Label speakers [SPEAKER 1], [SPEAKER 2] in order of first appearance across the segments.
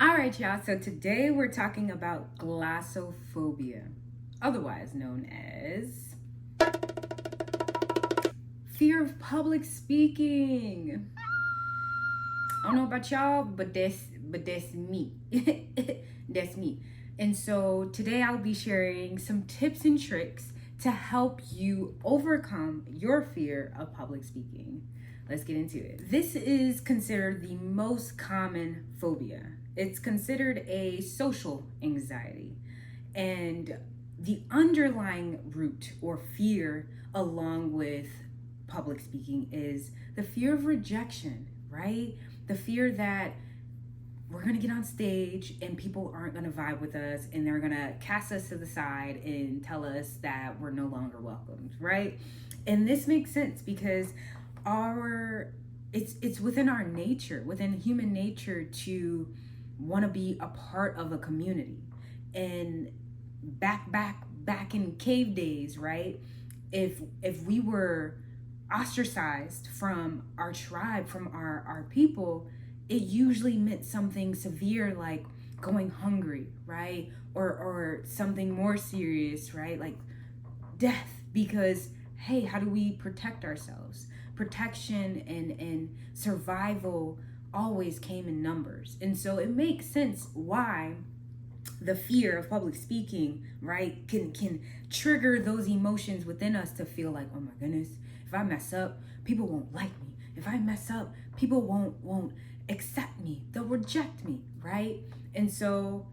[SPEAKER 1] All right, y'all. So today we're talking about glossophobia, otherwise known as fear of public speaking. I don't know about y'all, but that's me. That's me. And so today I'll be sharing some tips and tricks to help you overcome your fear of public speaking. Let's get into it. This is considered the most common phobia. It's considered a social anxiety. And the underlying root or fear, along with public speaking, is the fear of rejection, right? The fear that we're going to get on stage and people aren't going to vibe with us and they're going to cast us to the side and tell us that we're no longer welcomed, right? And this makes sense because it's within our nature, within human nature, to want to be a part of a community. And back in cave days, right? If we were ostracized from our tribe, from our people, it usually meant something severe like going hungry, right? Or something more serious, right? Like death. Because hey, how do we protect ourselves? Protection and survival always came in numbers. And so it makes sense why the fear of public speaking, right, can trigger those emotions within us to feel like, oh my goodness, if I mess up, people won't like me. If I mess up, people won't accept me. They'll reject me, right? And so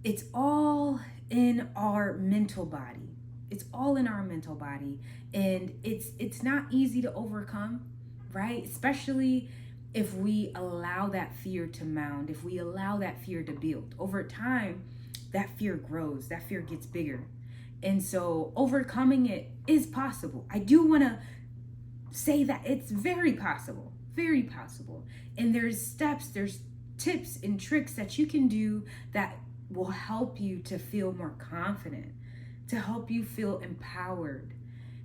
[SPEAKER 1] it's all in our mental body. It's all in our mental body, and it's not easy to overcome, right? Especially if we allow that fear to mount, if we allow that fear to build. Over time, that fear grows, that fear gets bigger. And so overcoming it is possible. I do want to say that it's very possible, very possible. And there's steps, there's tips and tricks that you can do that will help you to feel more confident, to help you feel empowered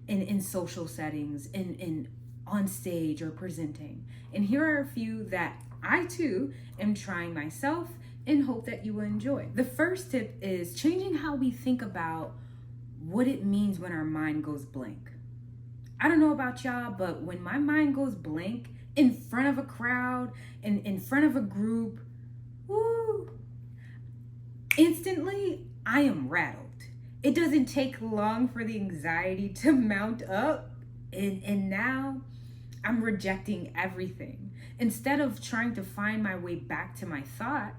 [SPEAKER 1] in social settings, in on stage or presenting. And here are a few that I too am trying myself and hope that you will enjoy. The first tip is changing how we think about what it means when our mind goes blank. I don't know about y'all, but when my mind goes blank in front of a crowd and in front of a group, woo, instantly I am rattled. It doesn't take long for the anxiety to mount up, and now I'm rejecting everything. Instead of trying to find my way back to my thought,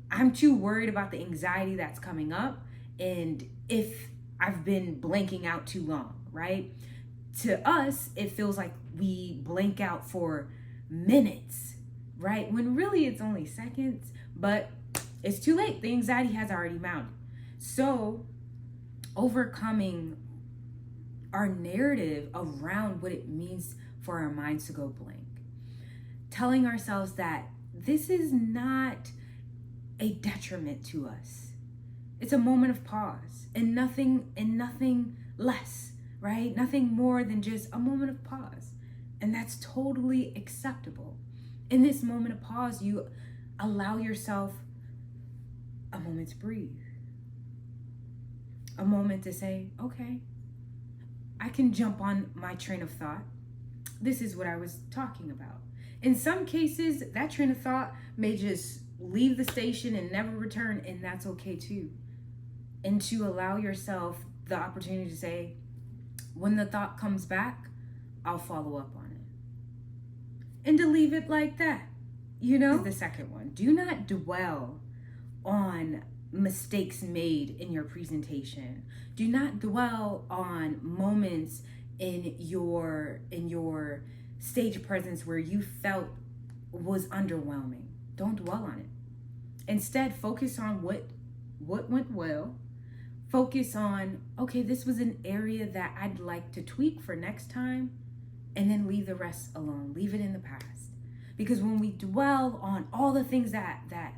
[SPEAKER 1] I'm too worried about the anxiety that's coming up and if I've been blanking out too long, right? To us, it feels like we blank out for minutes, right? When really it's only seconds, but it's too late. The anxiety has already mounted. So overcoming our narrative around what it means for our minds to go blank, telling ourselves that this is not a detriment to us. It's a moment of pause and nothing less, right? Nothing more than just a moment of pause. And that's totally acceptable. In this moment of pause, you allow yourself a moment to breathe. A moment to say, okay, I can jump on my train of thought. This is what I was talking about. In some cases, that train of thought may just leave the station and never return, and that's okay too. And to allow yourself the opportunity to say, when the thought comes back, I'll follow up on it. And to leave it like that. You know? The second one, do not dwell on mistakes made in your presentation. Do not dwell on moments in your stage presence where you felt was underwhelming. Don't dwell on it. Instead, focus on what went well. Focus on, okay, this was an area that I'd like to tweak for next time, and then leave the rest alone. Leave it in the past. Because when we dwell on all the things that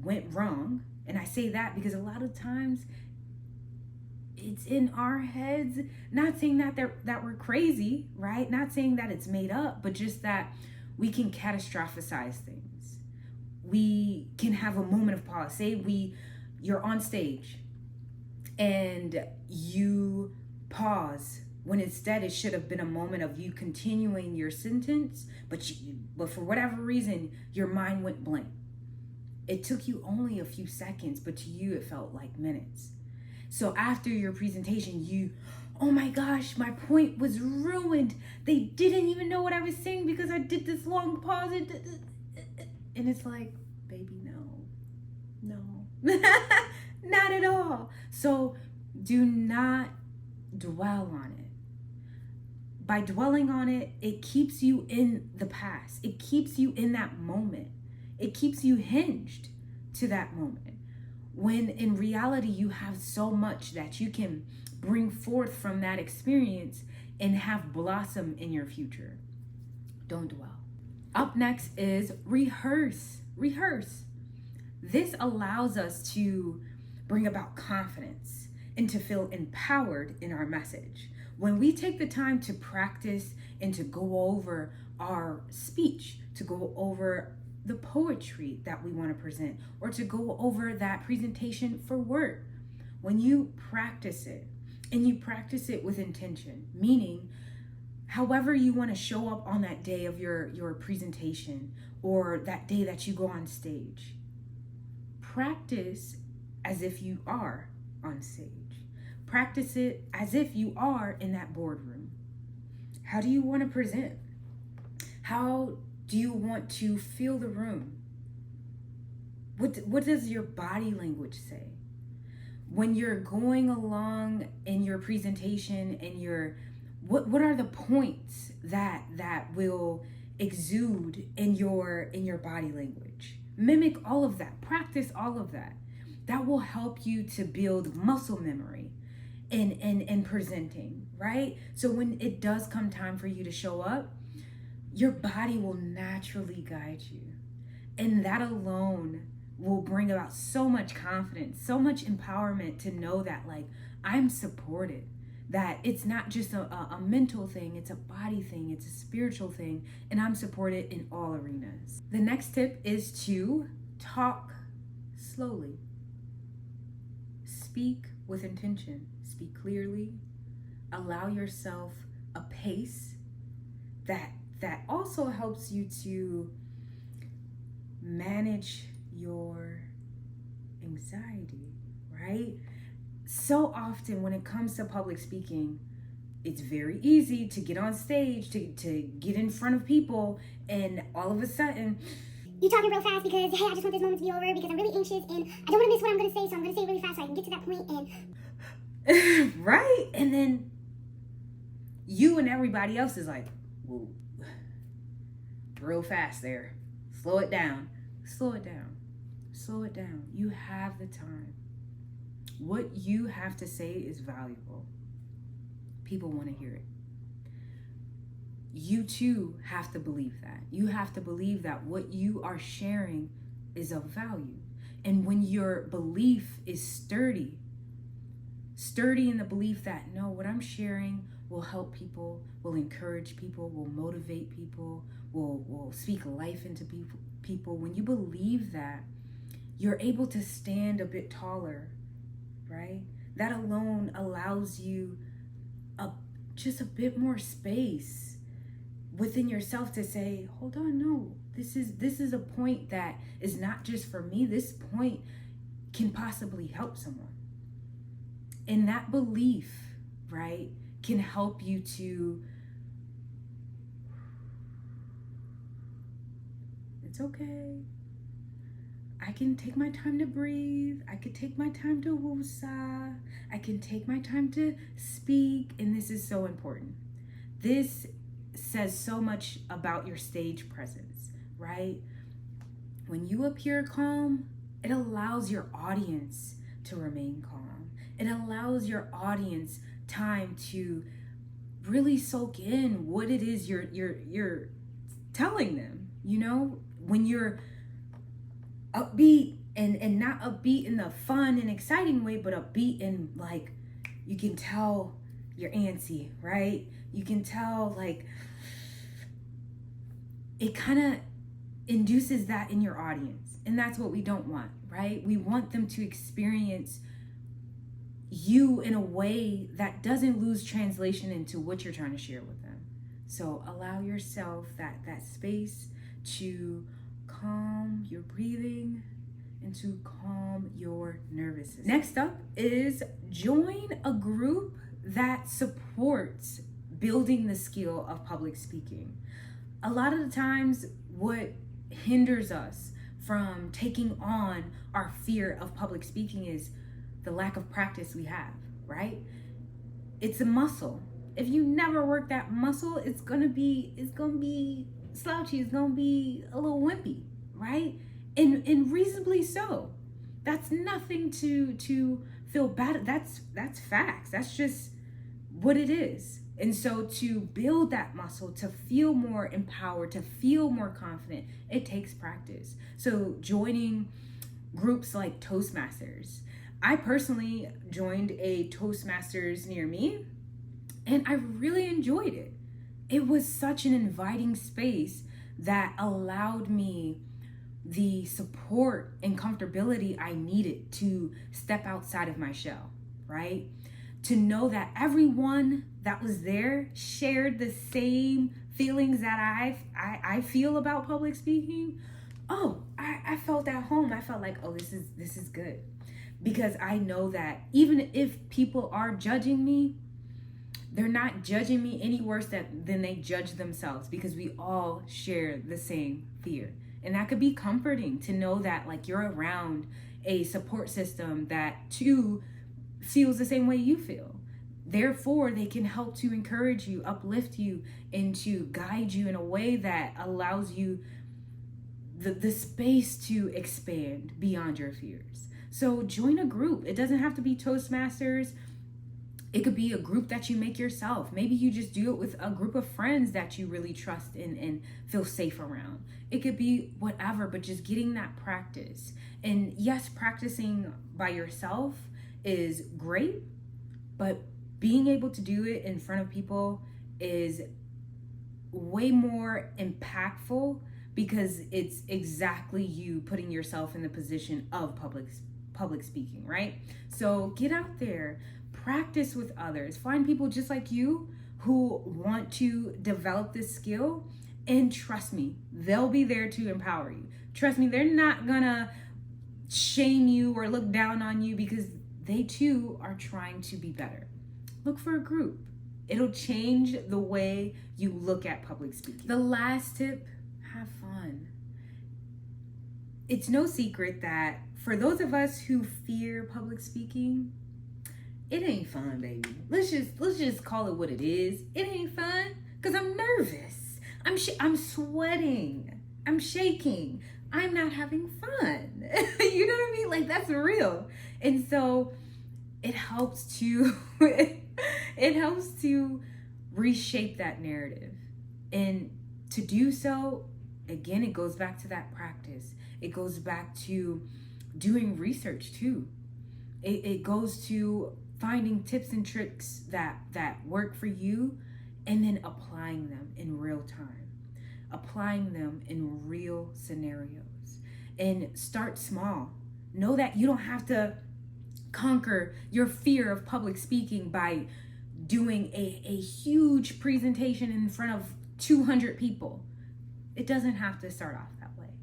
[SPEAKER 1] went wrong, and I say that because a lot of times it's in our heads, not saying that we're crazy, right? Not saying that it's made up, but just that we can catastrophize things. we can have a moment of pause. Say you're on stage and you pause when instead it should have been a moment of you continuing your sentence, but for whatever reason your mind went blank. It took you only a few seconds, but to you it felt like minutes. So after your presentation, oh my gosh, my point was ruined. They didn't even know what I was saying because I did this long pause. And it's like, baby, no, not at all. So do not dwell on it. By dwelling on it, it keeps you in the past. It keeps you in that moment. It keeps you hinged to that moment. When in reality, you have so much that you can bring forth from that experience and have blossom in your future. Don't dwell. Up next is rehearse. Rehearse. This allows us to bring about confidence and to feel empowered in our message. When we take the time to practice and to go over our speech, to go over the poetry that we want to present, or to go over that presentation for work, when you practice it and you practice it with intention, meaning however you want to show up on that day of your presentation or that day that you go on stage, practice as if you are on stage. Practice it as if you are in that boardroom. How do you want to present? How do you want to feel the room? What does your body language say? When you're going along in your presentation and what are the points that will exude in your body language? Mimic all of that. Practice all of that. That will help you to build muscle memory in presenting, right? So when it does come time for you to show up, your body will naturally guide you. And that alone will bring about so much confidence, so much empowerment to know that, like, I'm supported. That it's not just a mental thing, it's a body thing, it's a spiritual thing, and I'm supported in all arenas. The next tip is to talk slowly. Speak with intention. Speak clearly. Allow yourself a pace that also helps you to manage your anxiety, right? So often when it comes to public speaking, it's very easy to get on stage, to get in front of people, and all of a sudden,
[SPEAKER 2] you're talking real fast because, hey, I just want this moment to be over because I'm really anxious and I don't want to miss what I'm going to say, so I'm going to say it really fast so I can get to that point and...
[SPEAKER 1] right? And then you and everybody else is like, whoa, real fast there. Slow it down. Slow it down. Slow it down. You have the time. What you have to say is valuable. People want to hear it. You too have to believe that. You have to believe that what you are sharing is of value. And when your belief is sturdy in the belief that, no, what I'm sharing will help people, will encourage people, will motivate people, will speak life into people. When you believe that, you're able to stand a bit taller, right? That alone allows you just a bit more space within yourself to say, hold on, no, this is a point that is not just for me. This point can possibly help someone. And that belief, right, can help you to, it's okay. I can take my time to breathe. I can take my time to woosah. I can take my time to speak. And this is so important. This says so much about your stage presence, right? When you appear calm, it allows your audience to remain calm. It allows your audience time to really soak in what it is you're telling them. You know, when you're upbeat and not upbeat in the fun and exciting way, but upbeat in, like, you can tell you're antsy, right? You can tell, like, it kind of induces that in your audience. And that's what we don't want, right? We want them to experience you in a way that doesn't lose translation into what you're trying to share with them. So allow yourself that space to calm your breathing and to calm your nervous system. Next up is join a group that supports building the skill of public speaking. A lot of the times, what hinders us from taking on our fear of public speaking is the lack of practice we have, right? It's a muscle. If you never work that muscle, it's gonna be slouchy, it's gonna be a little wimpy, right? And reasonably so. That's nothing to feel bad. That's facts. That's just what it is. And so to build that muscle, to feel more empowered, to feel more confident, it takes practice. So joining groups like Toastmasters. I personally joined a Toastmasters near me, and I really enjoyed it. It was such an inviting space that allowed me the support and comfortability I needed to step outside of my shell, right? To know that everyone that was there shared the same feelings that I feel about public speaking. Oh, I felt at home. I felt like, oh, this is good. Because I know that even if people are judging me, they're not judging me any worse than they judge themselves, because we all share the same fear. And that could be comforting to know that like you're around a support system that too feels the same way you feel. Therefore, they can help to encourage you, uplift you, and to guide you in a way that allows you the space to expand beyond your fears. So join a group. It doesn't have to be Toastmasters. It could be a group that you make yourself. Maybe you just do it with a group of friends that you really trust and feel safe around. It could be whatever, but just getting that practice. And yes, practicing by yourself is great, but being able to do it in front of people is way more impactful, because it's exactly you putting yourself in the position of public speaking, right? So get out there, practice with others, find people just like you who want to develop this skill, and trust me, they'll be there to empower you. Trust me, they're not gonna shame you or look down on you, because they too are trying to be better. Look for a group. It'll change the way you look at public speaking. The last tip, have fun. It's no secret that for those of us who fear public speaking, it ain't fun, baby. Let's just call it what it is. It ain't fun because I'm nervous. I'm sweating. I'm shaking. I'm not having fun. You know what I mean? Like, that's real. And so it helps to reshape that narrative. And to do so, again, it goes back to that practice. It goes back to doing research too. It goes to finding tips and tricks that work for you, and then applying them in real time, applying them in real scenarios. And start small. Know that you don't have to conquer your fear of public speaking by doing a huge presentation in front of 200 people. It doesn't have to start off that way.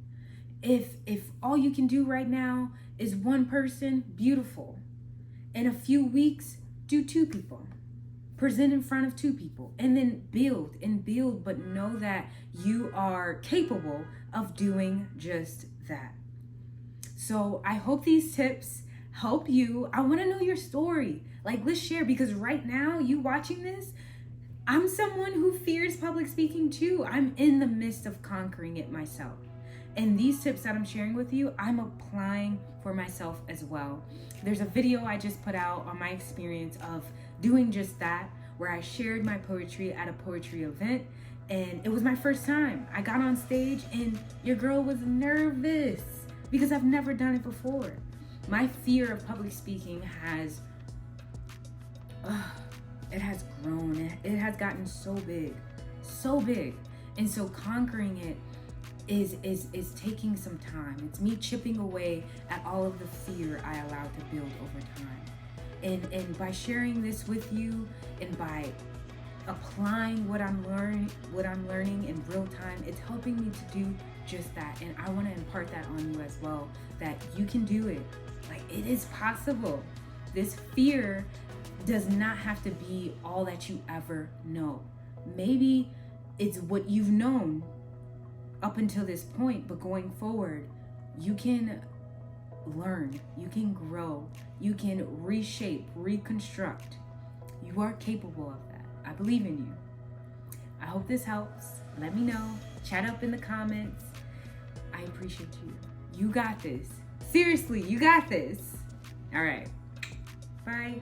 [SPEAKER 1] If all you can do right now is one person, beautiful. In a few weeks, do 2 people. Present in front of 2 people, and then build, but know that you are capable of doing just that. So I hope these tips help you. I want to know your story. Like, let's share, because right now, you watching this, I'm someone who fears public speaking too. I'm in the midst of conquering it myself. And these tips that I'm sharing with you, I'm applying for myself as well. There's a video I just put out on my experience of doing just that, where I shared my poetry at a poetry event, and it was my first time. I got on stage and your girl was nervous because I've never done it before. My fear of public speaking has grown. It has gotten so big. And so conquering it is taking some time. It's me chipping away at all of the fear I allowed to build over time. And by sharing this with you and by applying what I'm learning in real time, it's helping me to do just that. And I want to impart that on you as well, that you can do it. Like, it is possible. This fear does not have to be all that you ever know. Maybe it's what you've known up until this point, but going forward, you can learn, you can grow, you can reshape, reconstruct. You are capable of that. I believe in you. I hope this helps. Let me know. Chat up in the comments. I appreciate you. You got this. Seriously, you got this. All right. Bye.